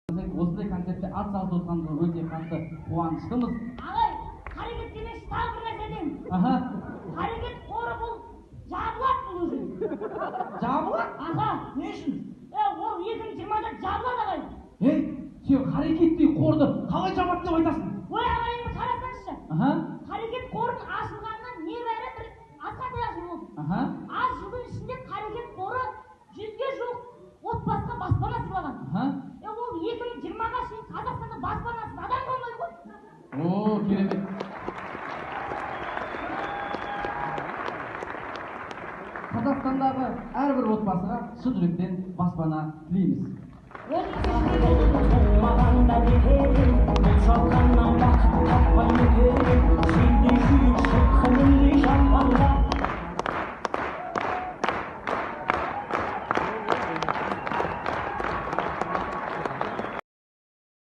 Осындай концертте ат салып отырғанымызға өте қатты қуаныштымыз. Ағай, қарекет демекші тағы бір нәрседен. Қарекет қоры бұл жабылады бұл өзі. Жабылады? Аха. Не үшін? Ол 2020-да жабылады ағай. Ей, сен қарекеттей қорды қалай жабады деп айтасың? Ой ағайымды қарасаңызшы. Қарекет қорының ашылғанына небәрі бір асқандай жыл болды. Аз жылдың ішінде қарекет қоры 100-ге жуық отбасыға баспана сыйлаған. Ол 2020-ға шейін Қазақстанда баспанасыз адам болмайды ғой. О, керемет. Қазақстандағы әрбір отбасыға шын жүректен баспана тілейміз. Маған да бекер, бұл жалғаннан бақыт таппай өтер.